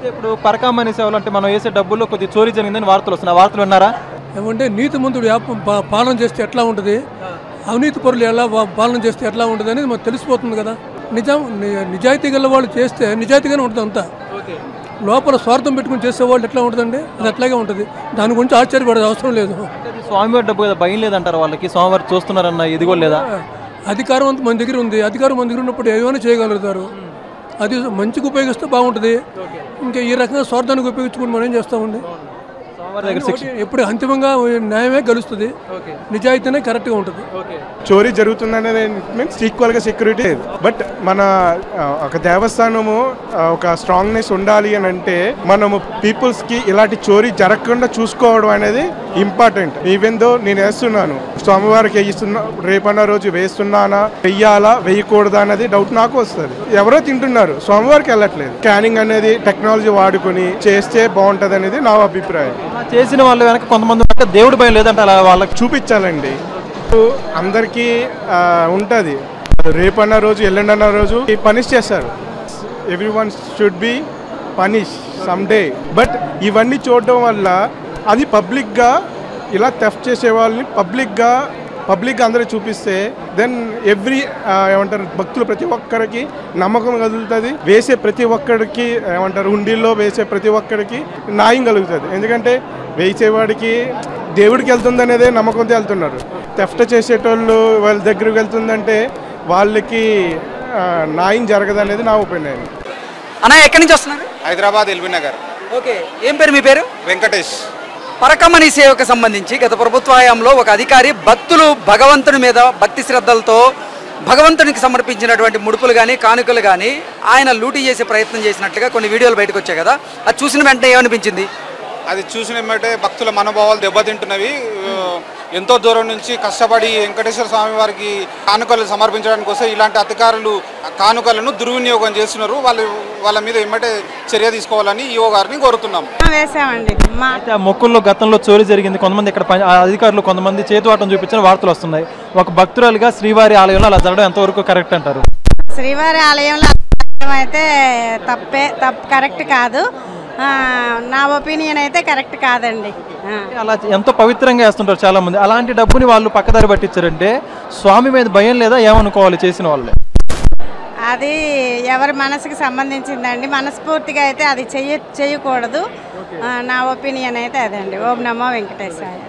అయితే ఇప్పుడు పరకామణి సేవలు అంటే మనం వేసే డబ్బుల్లో కొద్ది చోరీ జరిగిందని వార్తలు వస్తున్నాయి. వార్తలు విన్నారా? ఏమంటే నీతిమంతుడు పాలన చేస్తే ఎట్లా ఉంటుంది, అవినీతి పరులు ఎలా పాలన చేస్తే ఎట్లా ఉంటుంది అనేది మనకు తెలిసిపోతుంది కదా. నిజాయితీ గల వాళ్ళు చేస్తే నిజాయితీగానే ఉంటుంది అంతా. లోపల స్వార్థం పెట్టుకుని చేసేవాళ్ళు ఎట్లా ఉంటుందండి, అది అట్లాగే ఉంటుంది. దాని గురించి ఆశ్చర్యపడే అవసరం లేదు. స్వామివారి డబ్బు కదా, భయం లేదంటారు వాళ్ళకి, స్వామివారు చూస్తున్నారన్న ఇది కూడా లేదా? అధికారం అంతా మన దగ్గర ఉంది. అధికారం మన దగ్గర ఉన్నప్పుడు ఏమైనా చేయగలుగుతారు. అది మంచిగా ఉపయోగిస్తే బాగుంటుంది. ఇంకా ఈ రకంగా స్వార్థానికి ఉపయోగించుకుని మనం ఏం చేస్తామండి. ఎప్పుడు అంతిమంగా న్యాయమే గెలుస్తుంది, నిజాయితీనే కరెక్ట్గా ఉంటుంది. చోరీ జరుగుతుందనేది మీన్స్ ఈక్వల్గా సెక్యూరిటీ. బట్ మన ఒక దేవస్థానము ఒక స్ట్రాంగ్నెస్ ఉండాలి అని అంటే మనము పీపుల్స్కి ఇలాంటి చోరీ జరగకుండా చూసుకోవడం అనేది ఇంపార్టెంట్. ఈవెన్ దో నేను వేస్తున్నాను, స్వామివారికి వేయిస్తున్నా, రేపన్న రోజు వేస్తున్నానా, వెయ్యాలా వేయకూడదా అనేది డౌట్ నాకు వస్తుంది. ఎవరో తింటున్నారు, స్వామివారికి వెళ్ళట్లేదు. స్కానింగ్ అనేది టెక్నాలజీ వాడుకొని చేస్తే బాగుంటుంది అనేది నా అభిప్రాయం. చేసిన వాళ్ళు వెనక కొంతమంది దేవుడి భయం లేదంటే అలా వాళ్ళకి చూపించాలండి. అందరికీ ఉంటుంది, రేపన్న రోజు ఎల్లుండన్న రోజు పనిష్ చేస్తారు. Every one should be punish some day. But ఇవన్నీ చూడడం వల్ల అది పబ్లిక్గా ఇలా థెఫ్ట్ చేసే వాళ్ళని పబ్లిక్గా అందరూ చూపిస్తే దెన్ ఏమంటారు భక్తులు ప్రతి ఒక్కరికి నమ్మకం కలుగుతుంది. వేసే ప్రతి ఒక్కడికి ఏమంటారు హుండీల్లో వేసే ప్రతి ఒక్కడికి న్యాయం కలుగుతుంది. ఎందుకంటే వేసేవాడికి దేవుడికి వెళ్తుంది అనేదే నమ్మకంతో వెళ్తున్నారు. థెఫ్ట్ చేసేటోళ్ళు వాళ్ళ దగ్గరికి వెళ్తుందంటే వాళ్ళకి న్యాయం జరగదు అనేది నా ఒపీనియన్. అన్న ఎక్కడి నుంచి వస్తున్నారు? హైదరాబాద్ ఎల్బీ నగర్. ఓకే, ఏం పేరు మీ పేరు? వెంకటేష్. పరకామణి సేవకు సంబంధించి గత ప్రభుత్వ హయాంలో ఒక అధికారి భక్తులు భగవంతుని మీద భక్తి శ్రద్ధలతో భగవంతునికి సమర్పించినటువంటి ముడుపులు కానీ కానుకలు కానీ ఆయన లూటీ చేసే ప్రయత్నం చేసినట్లుగా కొన్ని వీడియోలు బయటకు వచ్చాయి కదా, అది చూసిన వెంటనే ఏమనిపించింది? అది చూసిన వెంటనే భక్తుల మనోభావాలు దెబ్బతింటున్నవి. ఎంతో దూరం నుంచి కష్టపడి వెంకటేశ్వర స్వామి వారికి కానుకలు సమర్పించడానికి వస్తే ఇలాంటి అధికారులు కానుకలను దుర్వినియోగం చేస్తున్నారు. వాళ్ళ మీద ఏమంటే చర్య తీసుకోవాలని ఈఓ గారిని కోరుతున్నాం. మొక్కుల్లో గతంలో చోరీ జరిగింది, కొంతమంది ఇక్కడ అధికారులు కొంతమంది చేతువాటం చూపించిన వార్తలు వస్తున్నాయి. ఒక భక్తురాలుగా శ్రీవారి ఆలయంలో అలా జరగడం ఎంతవరకు కరెక్ట్ అంటారు? శ్రీవారి ఆలయంలో అయితే తప్పు కరెక్ట్ కాదు. నా ఒపీనియన్ అయితే కరెక్ట్ కాదండి. అలా ఎంతో పవిత్రంగా వేస్తుంటారు చాలా మంది. అలాంటి డబ్బుని వాళ్ళు పక్కదారి పట్టించారంటే స్వామి మీద భయం లేదా ఏమనుకోవాలి చేసిన వాళ్ళే? అది ఎవరి మనసుకి సంబంధించిందండి. మనస్ఫూర్తిగా అయితే అది చేయకూడదు. నా ఒపీనియన్ అయితే అదండి. ఓం నమో వెంకటేశాయ.